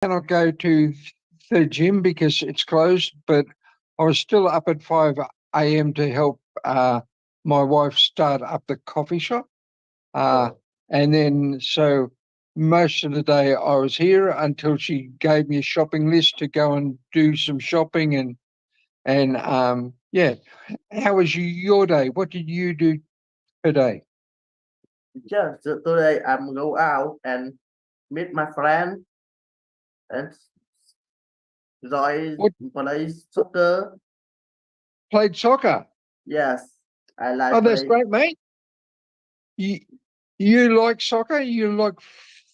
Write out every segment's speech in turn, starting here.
cannot go to the gym because it's closed, but I was still up at 5 a.m. to help my wife start up the coffee shop. Uh, Oh, and then so most of the day I was here until she gave me a shopping list to go and do some shopping and yeah. How was your day? What did you do today? just today I'm go out and meet my friend and What, play soccer. played soccer? Yes, I Oh, like that's play. great, mate. You you like soccer? You like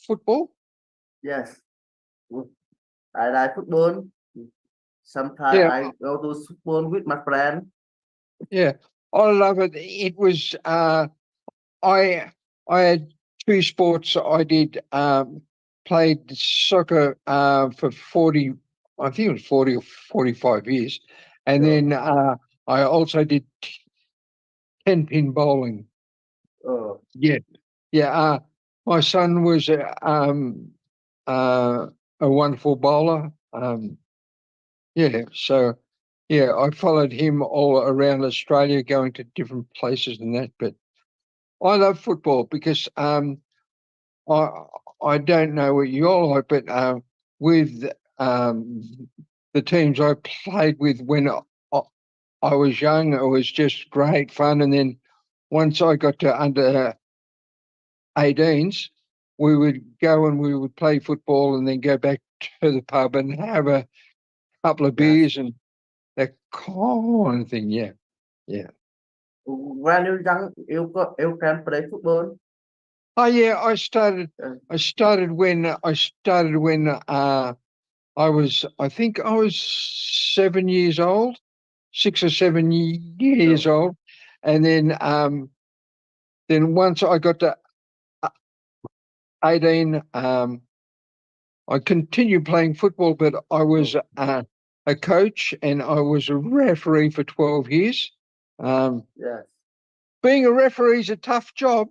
football? Yes, I like football. Sometimes Yeah, I go to football with my friend. yeah. I love it. It was I I had two sports I did. Played soccer for 40, I think it was 40 or 45 years. And Oh, then I also did 10-pin bowling. oh, Yeah. Yeah. My son was uh, a wonderful bowler. Yeah. So yeah, I followed him all around Australia, going to different places and that. But I love football because I I don't know what you're like, but with um, the teams I played with when I was young, it was just great fun. And then once I got to under 18s, we would go and we would play football and then go back to the pub and have a couple of yes. beers and that kind of thing. Yeah, yeah. When you young, you can play football. Oh yeah, I started. Uh, I started when I think I was 7 years old, 6 or 7 years oh, old, and then once I got to 18, I continued playing football, but I was oh, a coach and I was a referee for 12 years. Um, yes. Being a referee is a tough job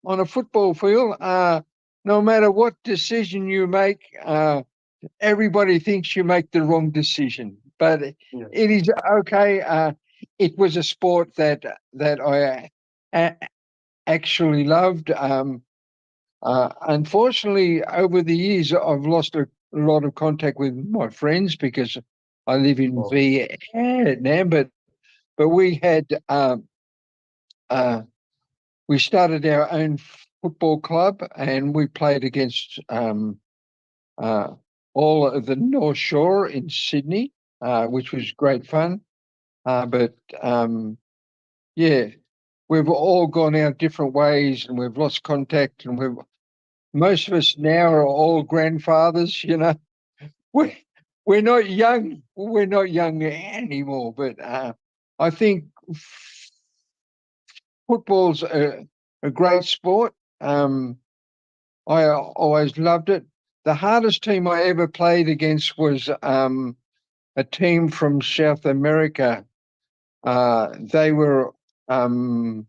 on a football field. No matter what decision you make, everybody thinks you make the wrong decision, but it Yeah. is okay. It was a sport that I actually loved. Unfortunately, over the years, I've lost a lot of contact with my friends because I live in Oh, Vietnam. But uh, we started our own football club and we played against uh, all of the North Shore in Sydney, which was great fun. But yeah, we've all gone our different ways and we've lost contact, and most of us now are all grandfathers. We we're not young. We're not young anymore. But I think football's a great sport. I always loved it. The hardest team I ever played against was a team from South America. They were um,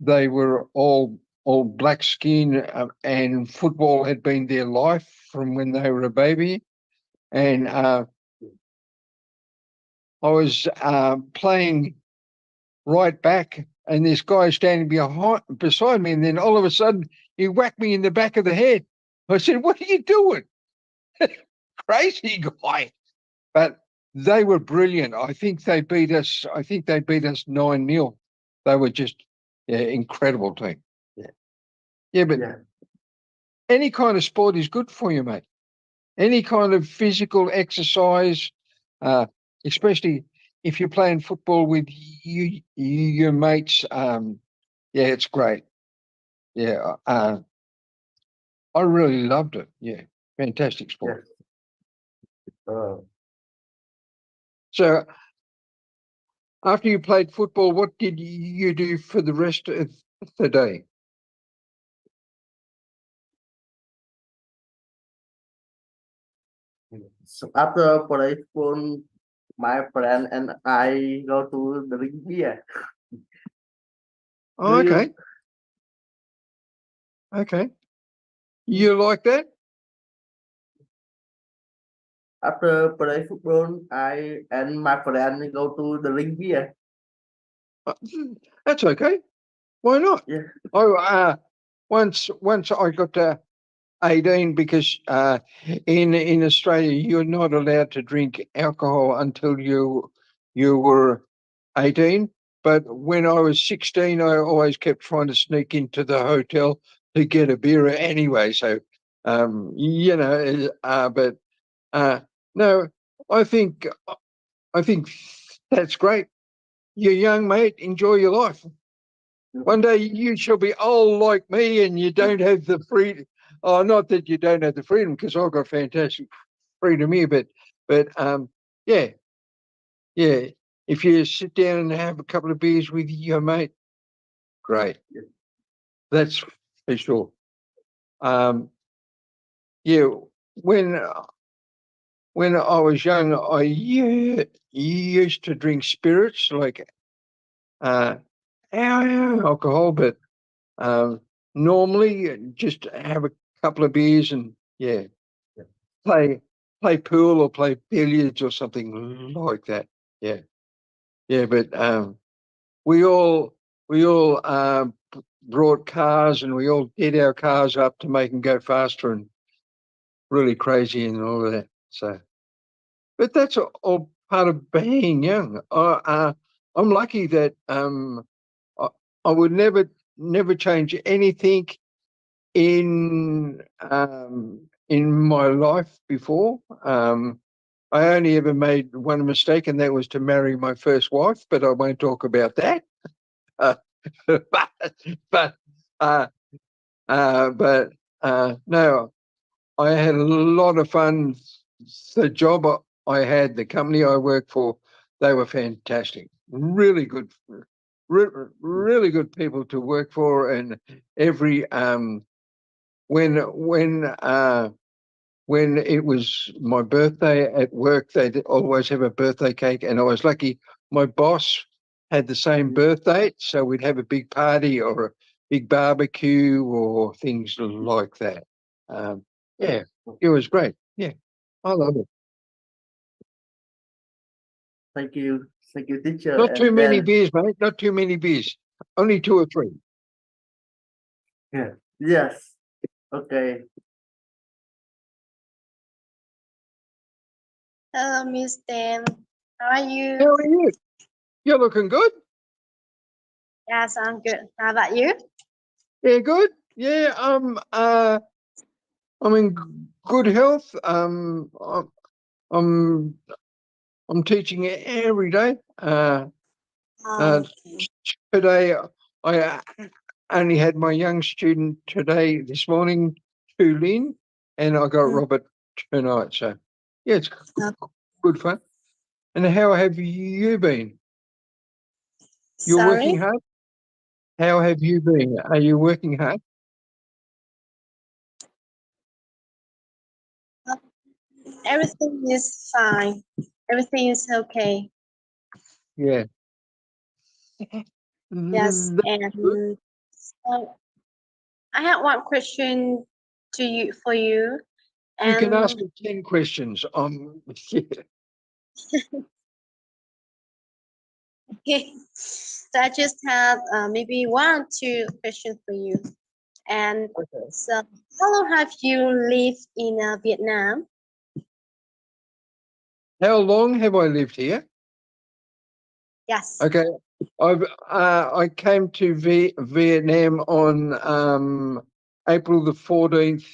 they were all black skin, and football had been their life from when they were a baby. And I was playing right back, and this guy standing beside me, and then all of a sudden he whacked me in the back of the head. I said, "What are you doing?" Crazy guy. But they were brilliant. I think they beat us. I think they beat us 9-0. They were just incredible team. Yeah, yeah. But yeah. any kind of sport is good for you, mate. Any kind of physical exercise, uh, especially if you're playing football with your mates. Yeah, it's great. Yeah, I really loved it. Yeah, fantastic sport. Yes. Uh, So after you played football, what did you do for the rest of the day? so after play football, my friend and I go to drink beer. Do Oh, you? okay, okay. You like that? After play football, I and my friend go to the ring beer. That's okay. Why not? Yeah. Oh, once I got to 18, because in Australia you're not allowed to drink alcohol until you were 18. But when I was 16, I always kept trying to sneak into the hotel to get a beer anyway. So, but no, I think that's great. You're young, mate. Enjoy your life. One day you shall be old like me, and you don't have the freedom. Oh, not that you don't have the freedom, because I've got fantastic freedom here. But yeah. If you sit down and have a couple of beers with your mate, great. That's for sure. Yeah. When I was young, I used to drink spirits like alcohol, but normally just have a couple of beers and play pool or play billiards or something like that. Yeah. But we all brought cars, and we all did our cars up to make them go faster and really crazy and all of that. So, but that's all part of being young. I'm lucky that I would never change anything in my life before. I only ever made one mistake, and that was to marry my first wife, but I won't talk about that. But no, I had a lot of fun. The job I had, the company I worked for, they were fantastic. Really good, really good people to work for. And every when it was my birthday at work, they'd always have a birthday cake, and I was lucky. My boss had the same birthday, so we'd have a big party or a big barbecue or things like that. Yeah, it was great. Yeah, I love it. Thank you, teacher. Not too And many then beers, mate. Not too many beers. Only 2 or 3. yes, okay. Hello, Miss Dan. How are How you? are you? You're looking good. Yes, I'm good. How about you? Yeah, good. Yeah, I'm in good health. I'm I'm teaching every day. Um, Today, I only had my young student today, this morning, Lynn, and I got Mm. Robert tonight. So, yeah, it's Uh, good fun. And how have you been? You're working sorry, hard? How have you been? Are you working hard? everything is fine. Everything is okay. Yeah. Yes, That's good. and so I have one question to you for you. You can ask And me 10 questions. Yeah. okay, so I just have maybe 1 or 2 questions for you. And Okay. so, how long have you lived in Vietnam? How long have I lived here? Yes. Okay. I came to Vietnam on April the 14th,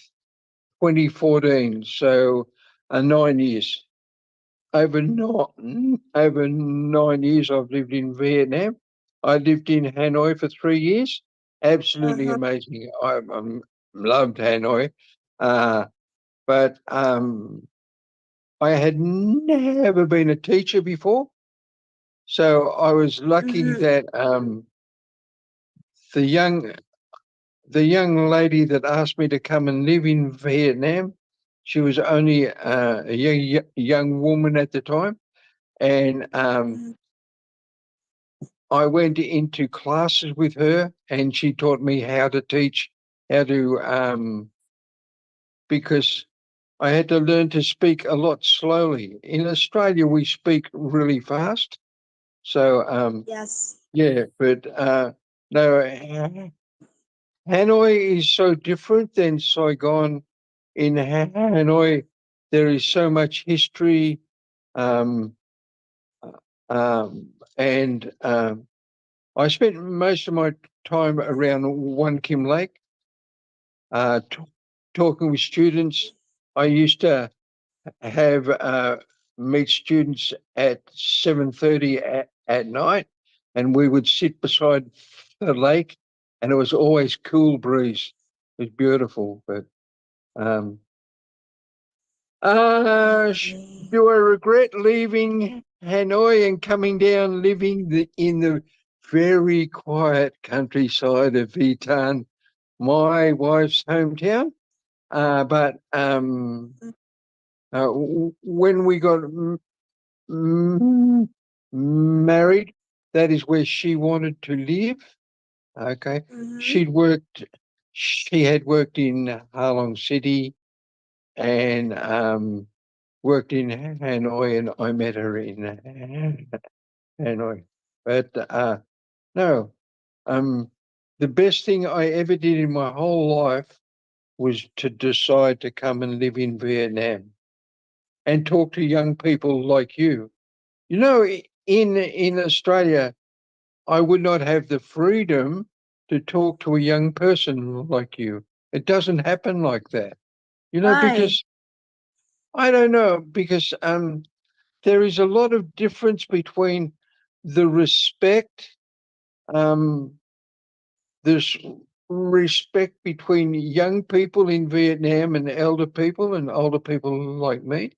2014. So 9 years. Over 9 years I've lived in Vietnam. I lived in Hanoi for 3 years. Absolutely Uh-huh. amazing. I loved Hanoi. But I had never been a teacher before. So I was lucky Mm-hmm. that the young the young lady that asked me to come and live in Vietnam, she was only a young woman at the time, and I went into classes with her, and she taught me how to teach, how to because I had to learn to speak a lot slowly. In Australia, we speak really fast. So, Yes. yeah, but no, Hanoi is so different than Saigon. In Hanoi, there is so much history, um, and I spent most of my time around One Kim Lake, talking with students. I used to have meet students at 7:30 at night, and we would sit beside the lake, and it was always cool breeze. It was beautiful. But um, do I regret leaving Hanoi and coming down, living in the very quiet countryside of Vitan, my wife's hometown? But when we got married, that is where she wanted to live. Okay. Mhm. She had worked in Harlong City and worked in Hanoi, and I met her in Hanoi. But no, the best thing I ever did in my whole life was to decide to come and live in Vietnam and talk to young people like you. You know, in Australia, I would not have the freedom to talk to a young person like you. It doesn't happen like that. You know, Why? because I don't know, because there is a lot of difference between the respect, um there's respect between young people in Vietnam and elder people and older people like me.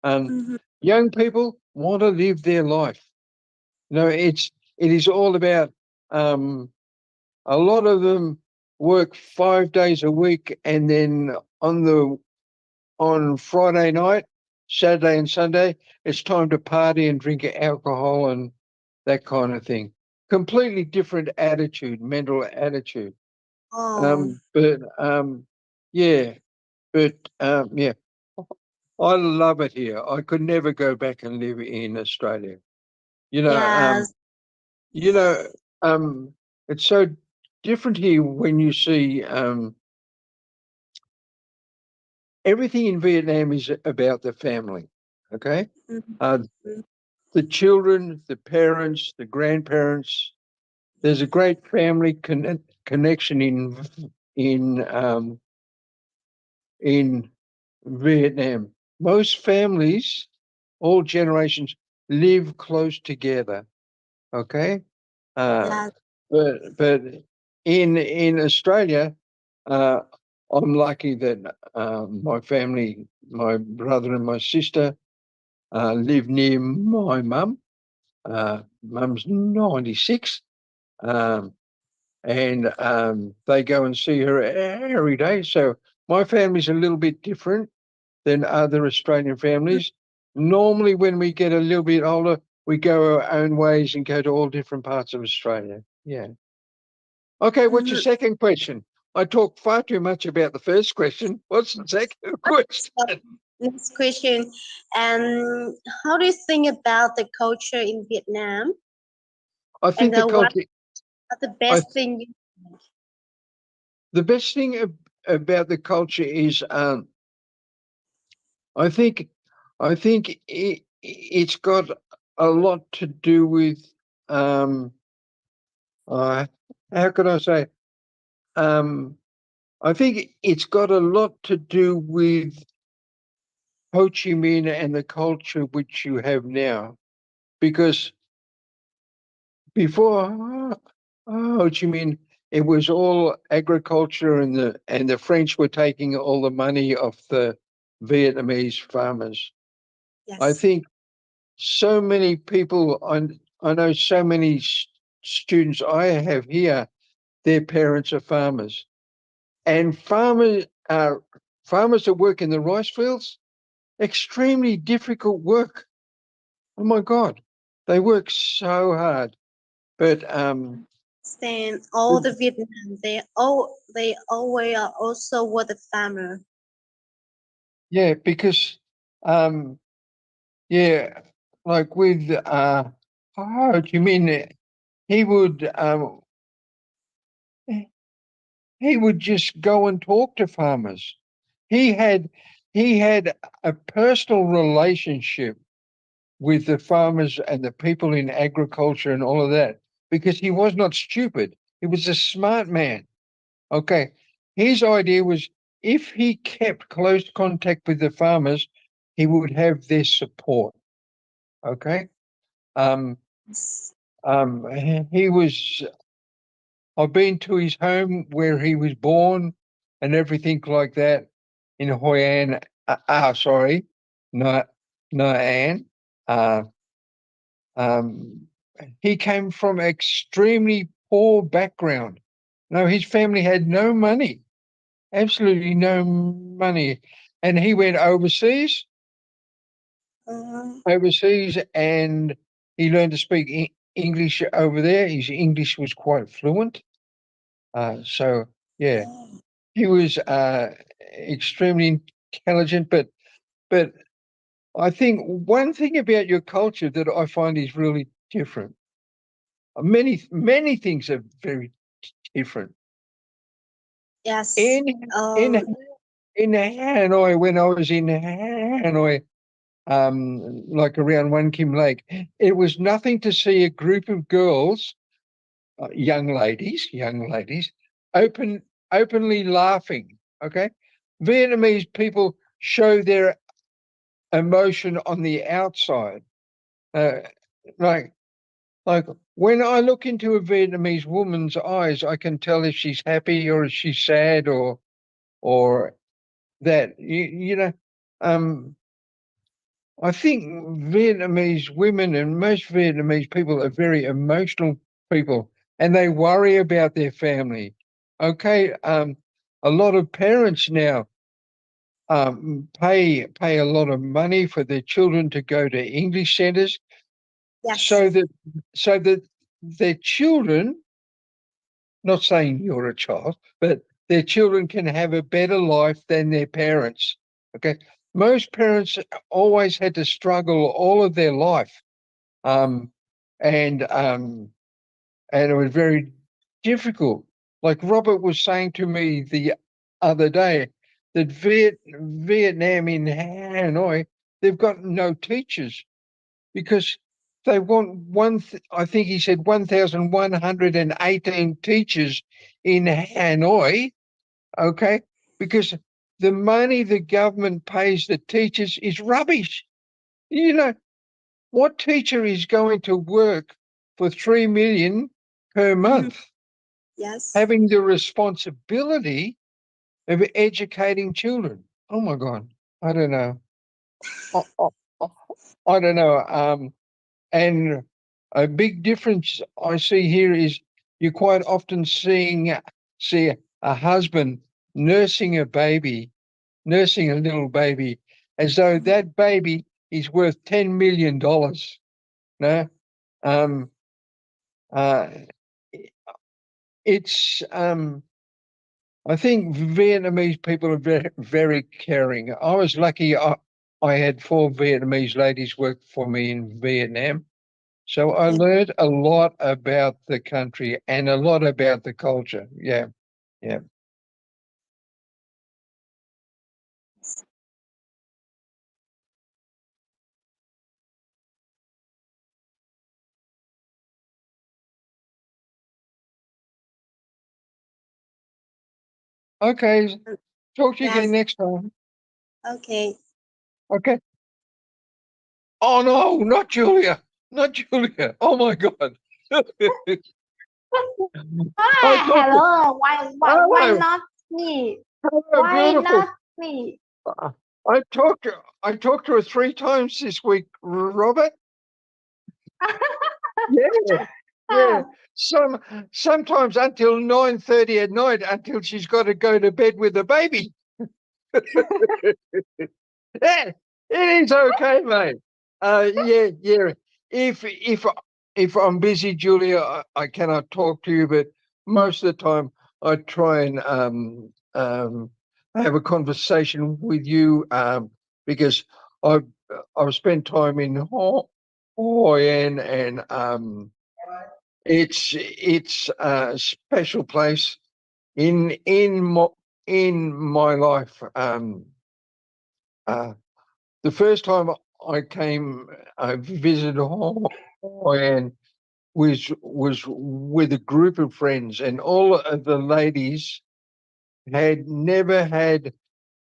Mhm. Young people want to live their life. No, it is all about a lot of them work 5 days a week, and then on Friday night, Saturday and Sunday, it's time to party and drink alcohol and that kind of thing. Completely different attitude, mental attitude. Oh, But yeah, but yeah, I love it here. I could never go back and live in Australia. You know, yes. you know, it's so different here when you see everything in Vietnam is about the family. Okay, Mhm. uh, the children, the parents, the grandparents. There's a great family connection in in Vietnam. Most families, all generations, live close together. Okay, uh, Yes. but in Australia, uh, I'm lucky that my family, my brother and my sister, live near my mum. Mum's 96, and they go and see her every day. So my family's a little bit different than other Australian families. Normally, when we get a little bit older, we go our own ways and go to all different parts of Australia. Yeah. Okay, what's your Mhm. second question? I talked far too much about the first question. What's the second question? So, next question. And how do you think about the culture in Vietnam? I And think the what culture. are the I best thing you the best thing about the culture is I think it's got a lot to do with um uh, how could I say um I think it's got a lot to do with Ho Chi Minh and the culture which you have now, because before Ho Chi Minh, it was all agriculture, and the French were taking all the money off the Vietnamese farmers. I Yes. think so many people, I know so many students I have here, their parents are farmers, and farmers that work in the rice fields, extremely difficult work. Oh my God, they work so hard. But Stand all the Vietnam, they always are also were the farmer. Yeah, because yeah, like with Ho Chi Minh, he would he would just go and talk to farmers. He had a personal relationship with the farmers and the people in agriculture and all of that because he was not stupid. He was a smart man. Okay. His idea was if he kept close contact with the farmers, he would have their support. Okay. Um, he was, I've been to his home where he was born and everything like that in Hoi An. Sorry, not An. Uh, um, he came from extremely poor background. No, his family had no money, absolutely no money, and he went overseas, and he learned to speak English over there. His English was quite fluent. So yeah, he was extremely intelligent, but I think one thing about your culture that I find is really different. Many things are very different. Yes. In in Um, in Hanoi, when I was in Hanoi, like around One Kim Lake, it was nothing to see a group of girls, young ladies, openly laughing. Okay, Vietnamese people show their emotion on the outside. Uh, like like when I look into a Vietnamese woman's eyes, I can tell if she's happy or if she's sad or that. You know, um, I think Vietnamese women and most Vietnamese people are very emotional people, and they worry about their family. Okay, a lot of parents now pay a lot of money for their children to go to English centres, yes. so that their children, not saying you're a child, but their children can have a better life than their parents. Okay, most parents always had to struggle all of their life, um, and um, and it was very difficult. Like Robert was saying to me the other day that Vietnam in Hanoi, they've got no teachers because they want I think he said 1,118 teachers in Hanoi, okay? Because the money the government pays the teachers is rubbish. You know, what teacher is going to work for 3 million per month, Yes. having the responsibility of educating children? Oh my God, I don't know. I, I, I don't know. And a big difference I see here is you quite often see a husband nursing a baby, nursing a little baby, as though that baby is worth $10 million. No, um, uh, it's I think Vietnamese people are very caring. I was lucky. I had 4 Vietnamese ladies work for me in Vietnam. So I learned a lot about the country and a lot about the culture. Yeah, yeah. Okay. Talk to you again Yes. next time. Okay. Okay. Oh no, not Julia. Not Julia. Oh my God. I Hi, talked to, hello. Why hello, not me? hello, Why beautiful. not me? Uh, I talked to her 3 times this week, Robert. Yeah, yeah. Oh, Sometimes until 9:30 at night until she's got to go to bed with the baby. Yeah, it is okay, mate. Yeah, yeah. If I'm busy, Julia, I cannot talk to you, but most of the time I try and have a conversation with you because I've spent time in Hoi An, and it's a special place in my life. The first time I visited Hoi An was with a group of friends, and all of the ladies had never had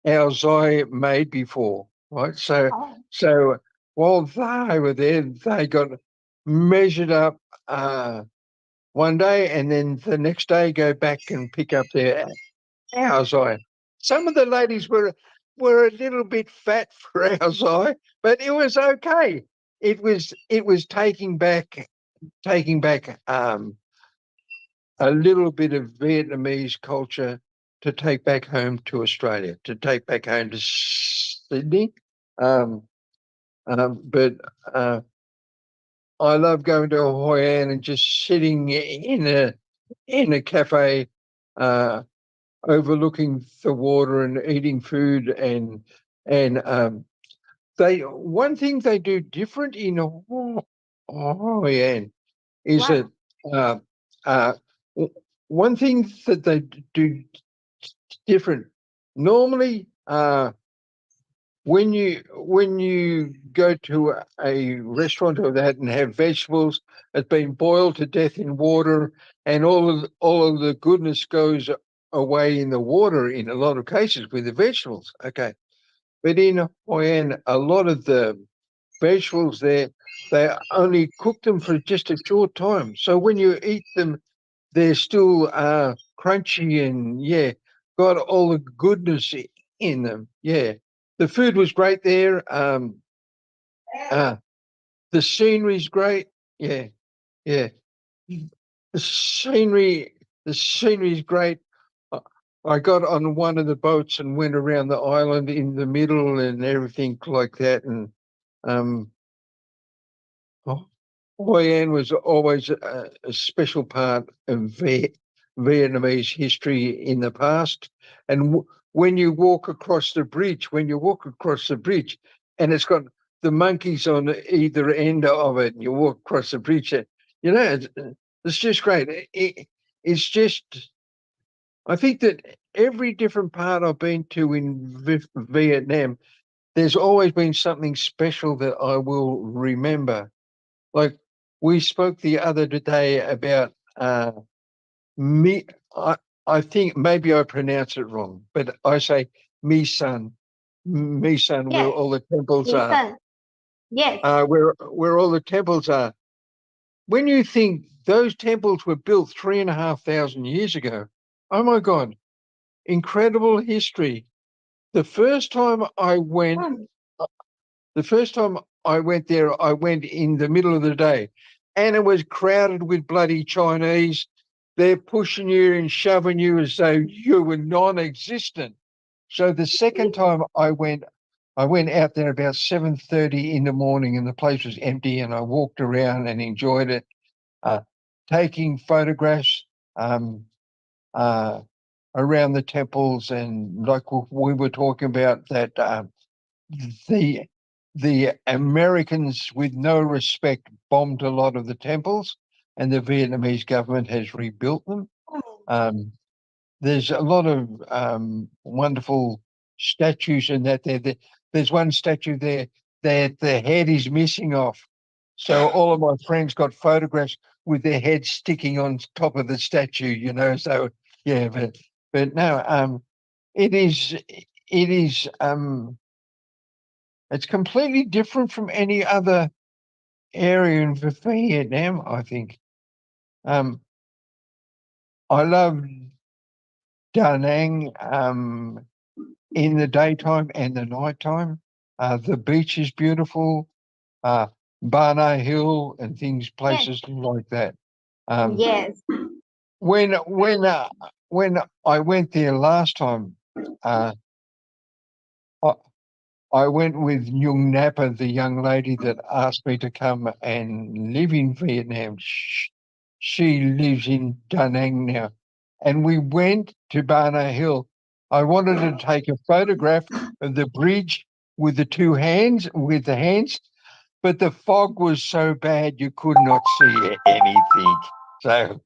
our zai made before, right? Oh, So while they were there, they got measured up one day, and then the next day go back and pick up their our zai. Some of the ladies were a little bit fat for our zai, but it was okay. It was taking back a little bit of Vietnamese culture to take back home to Australia, to take back home to Sydney. But I love going to Hoi An and just sitting in a cafe, overlooking the water and eating food, and they one thing they do different in Hoi An is wow. that uh, uh, one thing that they do different. Normally, when you go to a restaurant or that and have vegetables that's been boiled to death in water, and all of the goodness goes away in the water in a lot of cases with the vegetables. Okay, but in Hoi An, a lot of the vegetables there, they only cook them for just a short time. So when you eat them, they're still crunchy and got all the goodness in them. Yeah, the food was great there. Uh, the scenery's great. Yeah, yeah. The scenery's great. I I got on one of the boats and went around the island in the middle and everything like that. And um, oh, Hoi An was always a special part of Vietnamese history in the past. And when you walk across the bridge, and it's got the monkeys on either end of it, and you walk across the bridge, it's just great. It's just, I think that every different part I've been to in Vietnam, there's always been something special that I will remember. Like we spoke the other day about me. I think maybe I pronounce it wrong, but I say me son, where Yes, all the temples are, listen. Yes. where all the temples are. When you think those temples were built 3,500 years ago, oh my God, incredible history. The first time I went, Mm, The first time I went there, I went in the middle of the day, and it was crowded with bloody Chinese. They're pushing you and shoving you as though you were non-existent. So the second time I went out there about 7:30 in the morning, and the place was empty, and I walked around and enjoyed it, uh, taking photographs um, uh, around the temples, and like we were talking about that. The Americans, with no respect, bombed a lot of the temples, and the Vietnamese government has rebuilt them. mm. Um, there's a lot of wonderful statues in that. There's one statue there that the head is missing off. So all of my friends got photographs with their heads sticking on top of the statue. So yeah, but no, it is it is. It's completely different from any other area in Vietnam, I think. Um, I love Da Nang in the daytime and the nighttime. The beach is beautiful. Uh, Barna Hill and Yes. places like that. Um, Yes. when when uh, when I went there last time, uh, I, I went with Nhung Napa, the young lady that asked me to come and live in Vietnam. She lives in Da Nang now. And we went to Barna Hill, I wanted to take a photograph of the bridge with the hands, but the fog was so bad you could not see anything. So,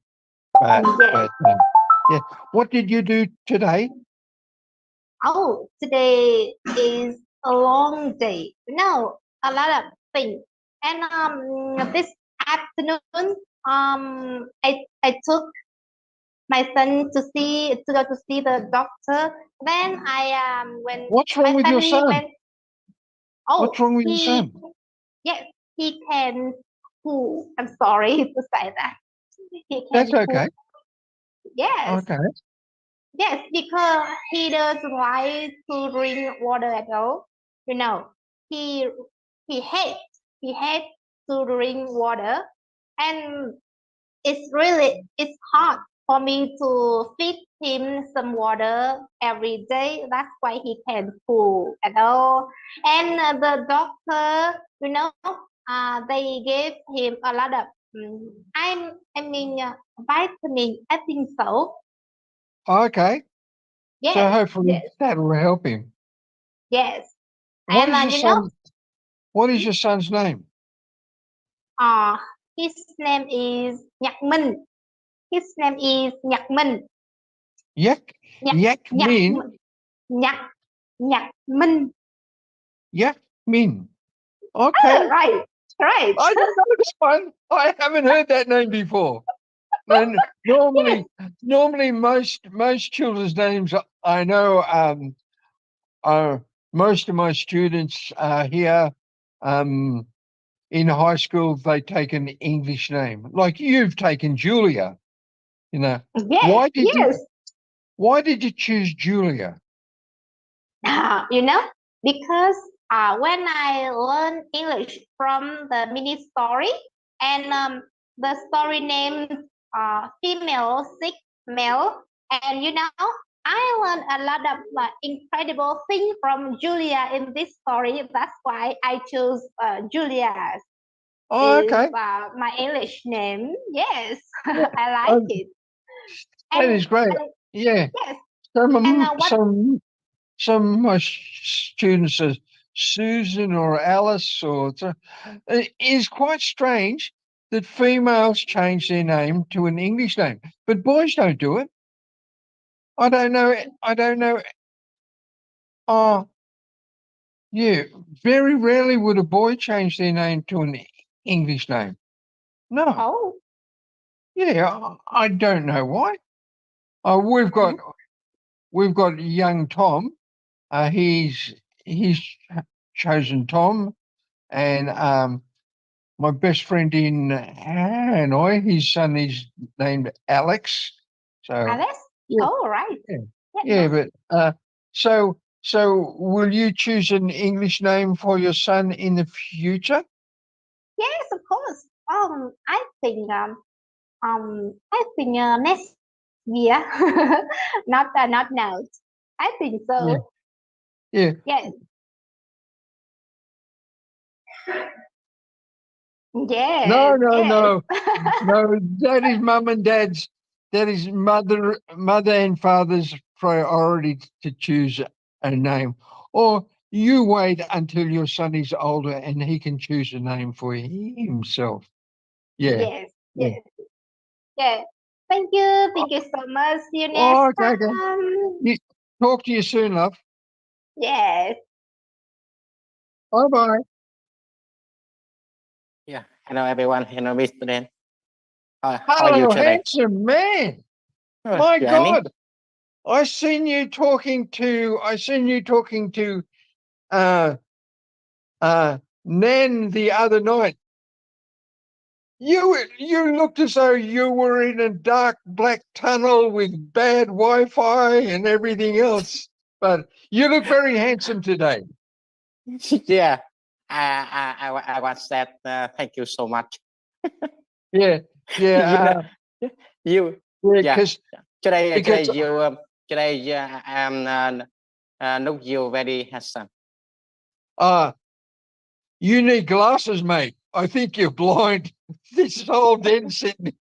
yeah. What did you do today? Oh, today is a long day. No, a lot of things. And this afternoon, I took my son to go to see the doctor. Then when What's wrong my with your family son? went. Oh, What's wrong with your son? Yes, he can poo. I'm sorry to say that. He can That's poo. okay. Yes. Okay. Yes, because he doesn't like to drink water at all. You know, he he hates to drink water, and it's hard for me to feed him some water every day. That's why he can't poo at all. And the doctor, they gave him a lot of vitamin. I think so. Okay. So Yes, hopefully yes, that will help him. yes. What And is your son? What is your son's name? His name is Nhật Minh. His name is Nhật Minh. Yak Min. Nhật Nhật Minh. Yak Min. Okay. Right. I don't know this one. I haven't heard that name before. And normally most children's names I know. Most of my students here in high school, they take an English name. Like you've taken Julia. Yes, Why did you choose Julia? Because when I learned English from the mini story, and the story named female, sick, male, and I learned a lot of incredible things from Julia in this story. That's why I chose Julia. Oh, okay. Is my English name. Yes, Yeah. I like it. That is great. Yeah. Yes. Some of my students are Susan or Alice, it is quite strange that females change their name to an English name, but boys don't do it. I don't know. Oh, yeah. Very rarely would a boy change their name to an English name. No. Oh. Yeah, I don't know why. We've got young Tom. He's chosen Tom, and my best friend in Hanoi, his son is named Alex. So Alice? Yeah. Oh, right. Yeah, but so will you choose an English name for your son in the future? Yes, of course. I think next year, not now. I think so. Yeah. Yes. Yes. No. Yes. No, that is mum and dad's. That is mother and father's priority to choose a name. Or you wait until your son is older and he can choose a name for himself. Yeah. Yes. Yes. Yeah. Thank you so much. See you Oh, next time. Talk to you soon, love. Yes. Bye-bye. Yeah. Hello, everyone. Hello, Mr. Student. How are you Hello, today? handsome man. Oh, My Johnny? God. I seen you talking to Nan the other night. You looked as though you were in a dark black tunnel with bad Wi-Fi and everything else. But you look very handsome today. Yeah. I watched that. Thank you so much. Yeah. Yeah. Yeah, Today because look you very handsome. you need glasses, mate. I think you're blind. This whole den Sydney.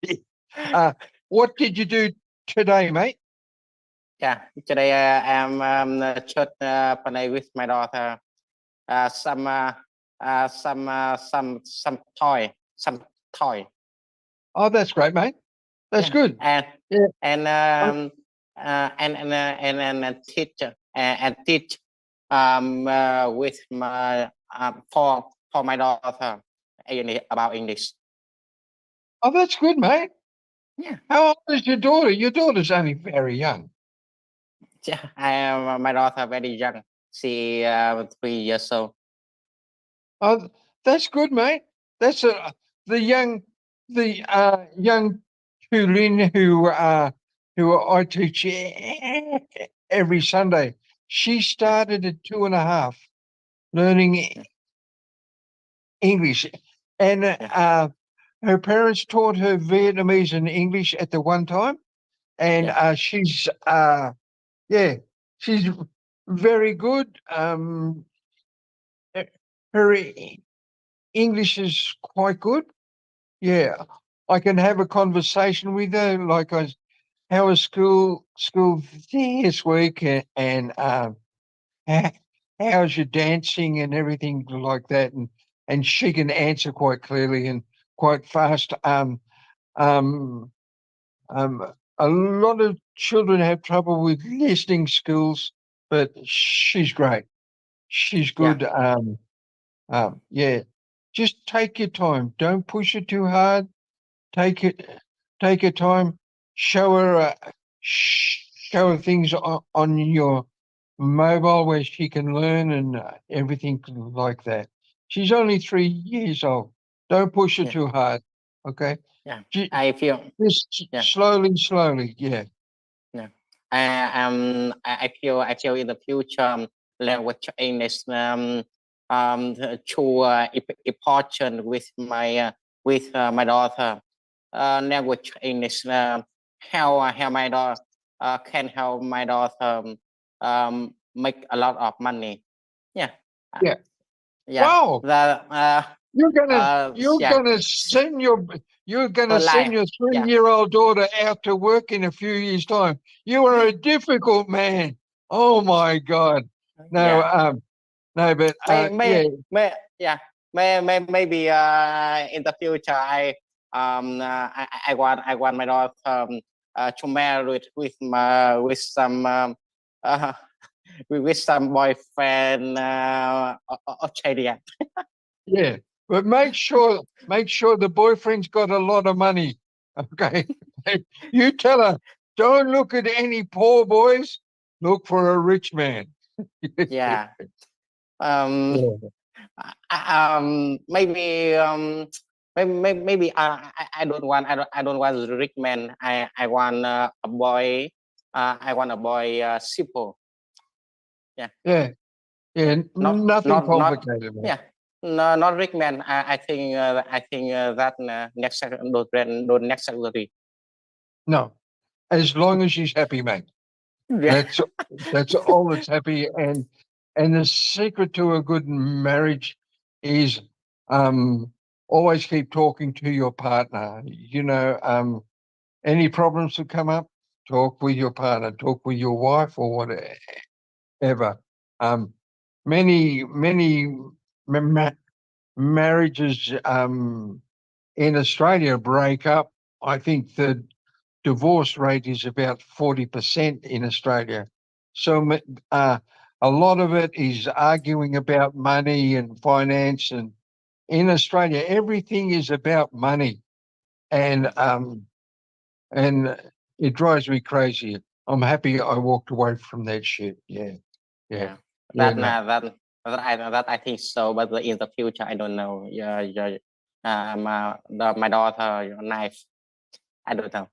What did you do today, mate? Yeah, today I'm just play with my daughter. Some toy, some toy. Oh, that's great, mate. That's Yeah. good. And Yeah. and teach with my for my daughter about English. Oh, that's good, mate. Yeah. How old is your daughter? Your daughter's only very young. Yeah, I am my daughter very young. She 3 years old. Oh, that's good, mate. That's the young Tulin who I teach every Sunday. She started at 2.5 learning English, and her parents taught her Vietnamese and English at the one time, and she's she's very good. Her English is quite good. Yeah, I can have a conversation with her, like how was school this week, and how's your dancing and everything like that, and she can answer quite clearly and quite fast. A lot of children have trouble with listening skills, but she's great. She's good. Yeah. Just take your time. Don't push it too hard. Take your time. Show her things on your mobile where she can learn and everything like that. She's only 3 years old. Don't push her too hard. Okay. Yeah. I feel Just slowly. Yeah. Yeah. I feel in the future language English to important with my daughter. Language English how my daughter can help my daughter make a lot of money. Yeah. Yeah. Yeah. Wow. You're gonna Yeah. send your Her life. 3-year-old daughter out to work in a few years' time. You are a difficult man. Oh my God. No, Yeah. no, but maybe in the future I want my daughter to marry with some with some boyfriend Australian. yeah. But make sure the boyfriend's got a lot of money. Okay. You tell her, don't look at any poor boys, look for a rich man. Yeah. Maybe I don't want a rich man. I want a boy. I want a boy simple. Yeah. Nothing complicated. Yeah. No, not rich man. I think that next next salary. No, as long as she's happy, mate. Yeah. That's all that's happy. And the secret to a good marriage is always keep talking to your partner. Any problems that come up, talk with your partner, talk with your wife or whatever. Many marriages in Australia break up. I think the divorce rate is about 40% in Australia. So a lot of it is arguing about money and finance. And in Australia, everything is about money. And it drives me crazy. I'm happy I walked away from that shit. Yeah. That I think so, but in the future I don't know. My daughter, nice. I don't know.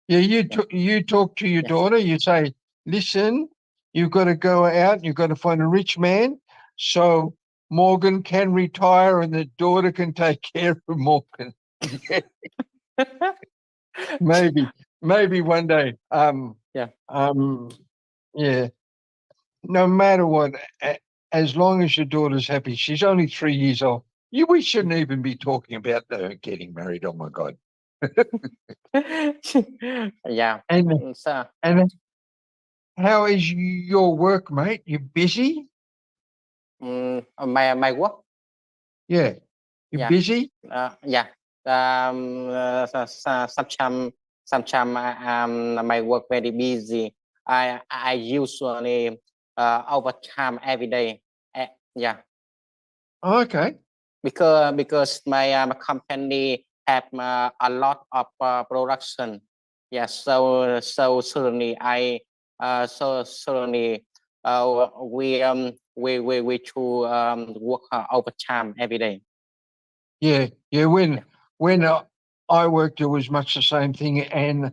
Yeah, you talk to your daughter. You say, listen, you've got to go out. You've got to find a rich man, so Morgan can retire, and the daughter can take care of Morgan. Maybe one day. Yeah. No matter what, as long as your daughter's happy, she's only 3 years old. We shouldn't even be talking about her getting married. Oh my God. Yeah. And how is your work, mate? You busy? My work. Yeah. You Yeah. busy? Yeah. Sometimes my work very busy. I usually overtime every day. Yeah. Okay. Because my company have a lot of production. Yeah. So certainly we to work overtime every day. Yeah. Yeah. When I worked, it was much the same thing. And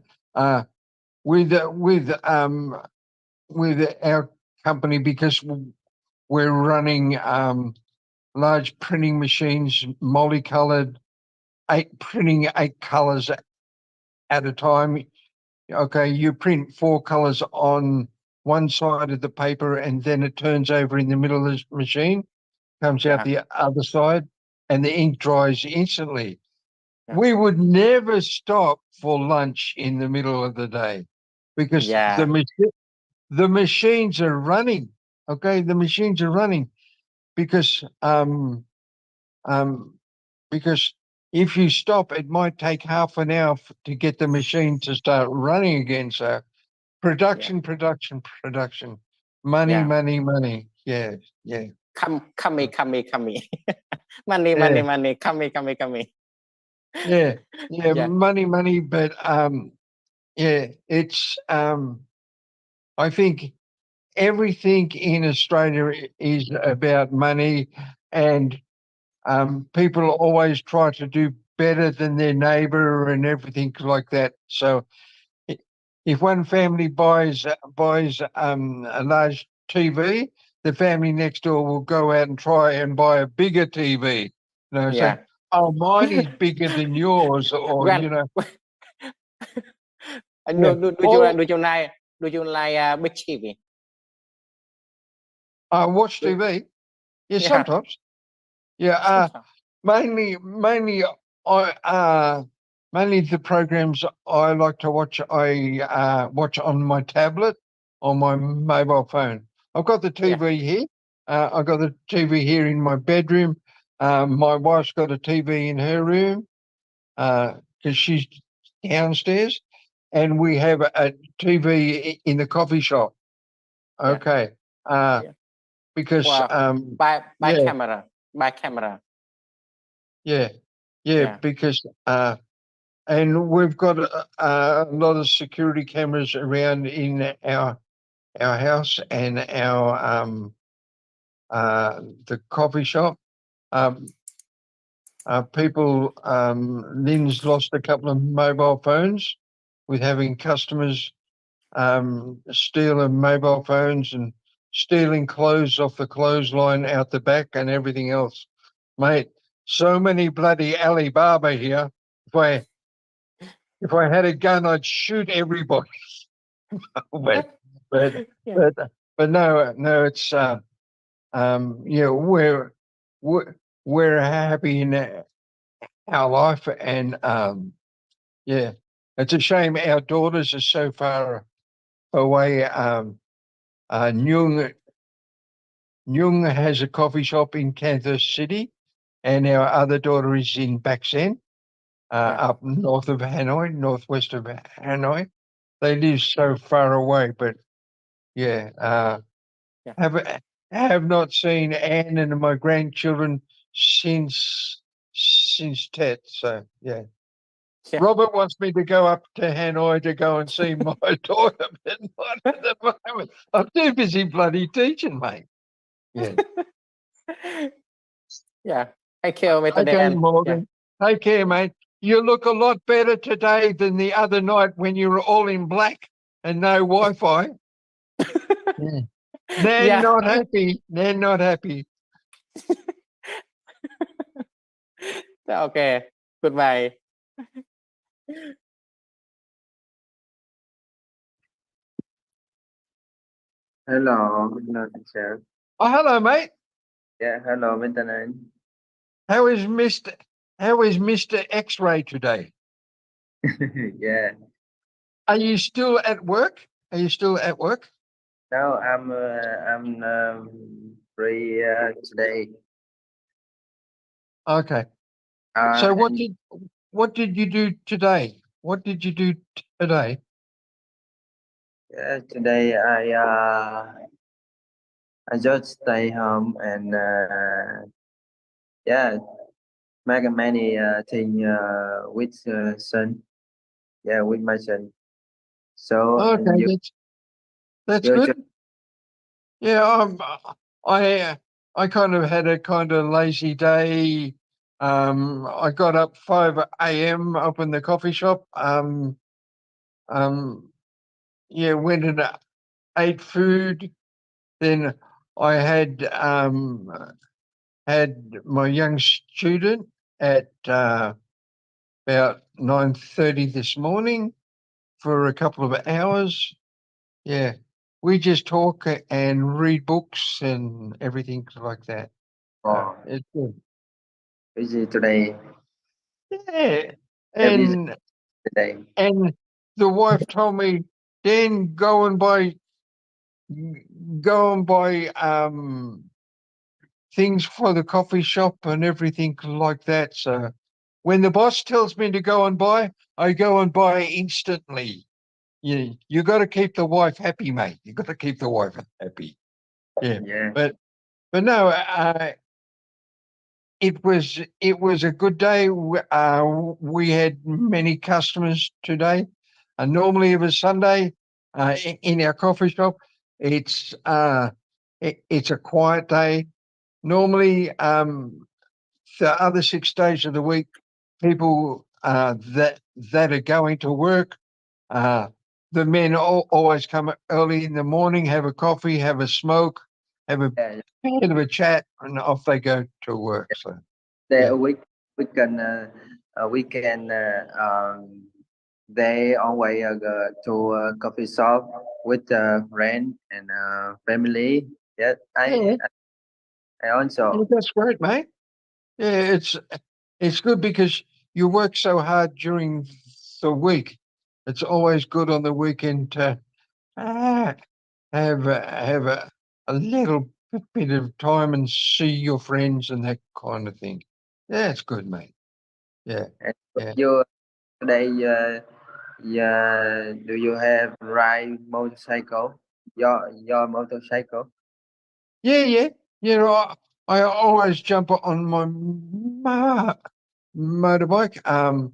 with our company, because we're running large printing machines, multicolored, printing 8 colors at a time. Okay, you print 4 colors on one side of the paper, and then it turns over in the middle of the machine, comes out the other side, and the ink dries instantly. Yeah. We would never stop for lunch in the middle of the day because the machines are running. Okay, the machines are running because because if you stop, it might take half an hour to get the machine to start running again. So production. Money, Yeah. money. Yeah. Come. Money, Yeah. money. Come. Yeah. Yeah. Money. But yeah, it's I think everything in Australia is about money, and people always try to do better than their neighbor and everything like that. So if one family buys a large TV, the family next door will go out and try and buy a bigger TV. You know, Yeah. say, "Oh, mine is bigger than yours," or When, you know. do you like big TV? I watch TV. Yeah, Yeah. sometimes. Yeah, mainly mainly the programs I like to watch. I watch on my tablet, on my mobile phone. I've got the TV here. I've got the TV here in my bedroom. My wife's got a TV in her room because she's downstairs, and we have a TV in the coffee shop. Okay, because by camera. By camera. Yeah, because and we've got a lot of security cameras around in our house and our the coffee shop. People, Lynn's lost a couple of mobile phones with having customers stealing mobile phones and stealing clothes off the clothesline out the back and everything else. Mate, so many bloody Alibaba here. If I had a gun, I'd shoot everybody. but no, it's we're happy in our life, and it's a shame our daughters are so far away. Nyung has a coffee shop in Kansas City, and our other daughter is in Baksen, up north of Hanoi, northwest of Hanoi. They live so far away, but have not seen Anne and my grandchildren since Tet. So yeah. Robert wants me to go up to Hanoi to go and see my daughter, but not at the moment. I'm too busy bloody teaching, mate. Yeah. Yeah. Take care, Mr. Okay, Dan. Morgan. Take care, mate. You look a lot better today than the other night when you were all in black and no Wi-Fi. They're not happy. They're not happy. Okay. Goodbye. Hello, teacher. Oh, hello, mate. Yeah, hello, Mr. Nan. How is Mr. X-Ray today? Yeah. Are you still at work? Now I'm free today. Okay. So And what did you do today? What did you do today? today I just stay home and yeah, make many thing with son. Yeah, with my son. So and Okay, that's you good. Yeah, I kind of had a kind of lazy day. I got up 5 a.m., opened the coffee shop. Yeah, went and ate food. Then I had my young student at about 9:30 this morning for a couple of hours. Yeah, we just talk and read books and everything like that. It's good. busy today. Yeah, Yeah, busy and today. and the wife told me, Dan, go and buy things for the coffee shop and everything like that. So when the boss tells me to go and buy, I go and buy instantly. You got to keep the wife happy, mate. You got to keep the wife happy. Yeah, Yeah. but no, it was a good day. We had many customers today. Normally, of a Sunday in our coffee shop, it's it's a quiet day. Normally, the other 6 days of the week, people that are going to work, the men always come early in the morning, have a coffee, have a smoke, have a Yeah, bit of a chat, and off they go to work. So they yeah. weekend they always go to a coffee shop with friend and family. Yes, Yeah, I also that's great, mate. Yeah, it's good because you work so hard during the week. It's always good on the weekend to ah, have a little bit of time and see your friends and that kind of thing. Yeah, it's good, mate. Yeah, and yeah, you today. Yeah, do you have ride motorcycle? Your motorcycle? yeah, yeah. You know, I always jump on my motorbike.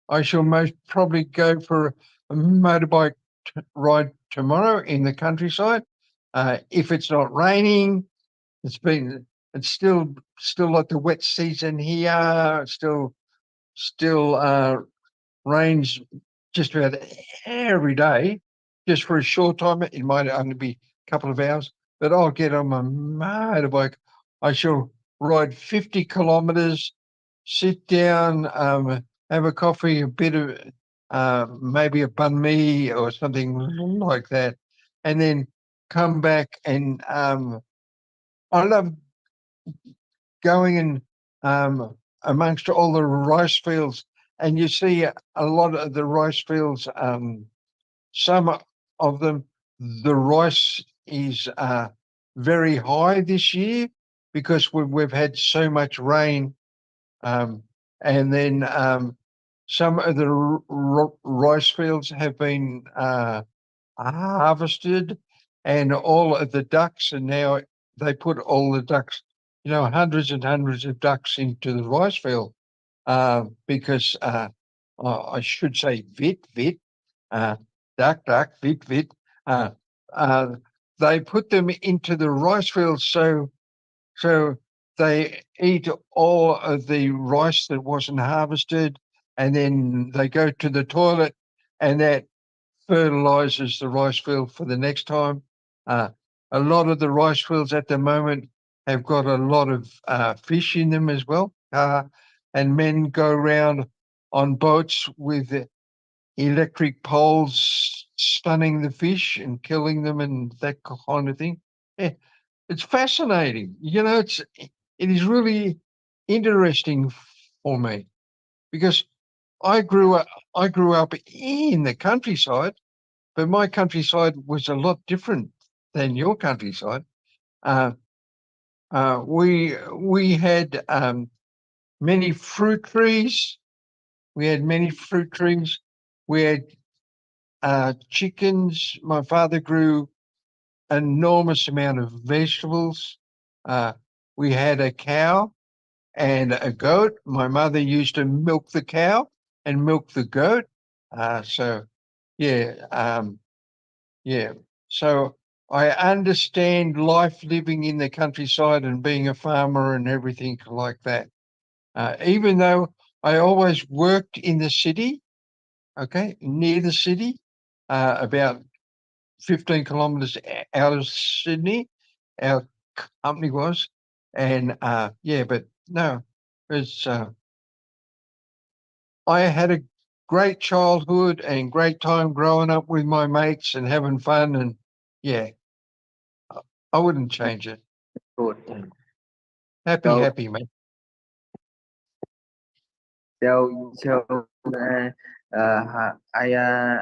I shall most probably go for a motorbike ride tomorrow in the countryside. If it's not raining, it's still like the wet season here. It's still rains just about every day. Just for a short time, it might only be a couple of hours, but I'll get on my motorbike. I shall ride 50 kilometers, sit down, have a coffee, a bit of maybe a banh mi or something like that, and then come back and I love going and amongst all the rice fields, and you see a lot of the rice fields. Some of them, the rice is very high this year because we've had so much rain, and then some of the rice fields have been harvested, and all of the ducks, and now they put all the ducks, hundreds and hundreds of ducks into the rice field because I should say vit, uh, duck, vit. Uh, uh, they put them into the rice field so they eat all of the rice that wasn't harvested, and then they go to the toilet, and that fertilizes the rice field for the next time. A lot of the rice fields at the moment have got a lot of fish in them as well. And men go around on boats with electric poles stunning the fish and killing them and that kind of thing. Yeah, it's fascinating. It is really interesting for me because I grew up in the countryside, but my countryside was a lot different than your countryside. We had many fruit trees. We had many fruit trees. We had chickens. My father grew an enormous amount of vegetables. We had a cow and a goat. My mother used to milk the cow and milk the goat. So I understand life living in the countryside and being a farmer and everything like that. Even though I always worked in the city, okay, near the city, about 15 kilometers out of Sydney, our company was. And but no, it's I had a great childhood and great time growing up with my mates and having fun, and I wouldn't change it. Good. Happy, mate. I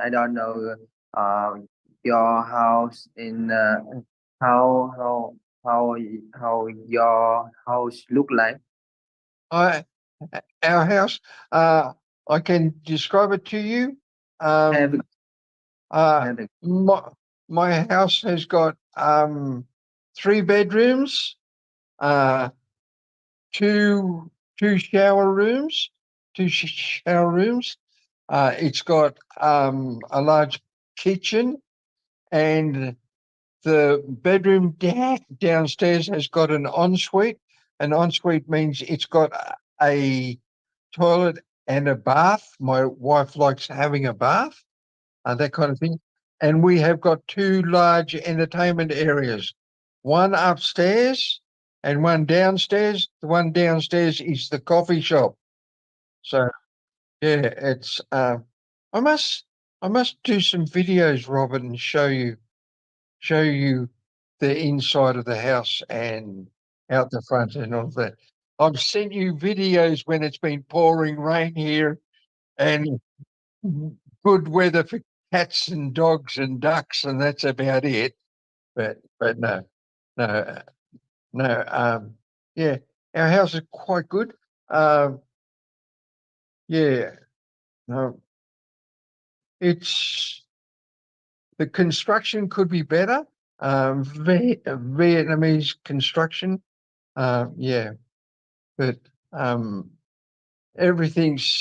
don't know your house in how your house look like. Our house, I can describe it to you. Have have a My house has got 3 bedrooms, two shower rooms, it's got a large kitchen, and the bedroom downstairs has got an ensuite. An ensuite means it's got a toilet and a bath. My wife likes having a bath, that kind of thing. And we have got 2 large entertainment areas, one upstairs and one downstairs. The one downstairs is the coffee shop. So it's I must do some videos, Robert, and show you the inside of the house and out the front and all that. I've sent you videos when it's been pouring rain here and good weather for cats and dogs and ducks, and that's about it. But no. Our house is quite good. No, it's the construction could be better. Vietnamese construction, but everything's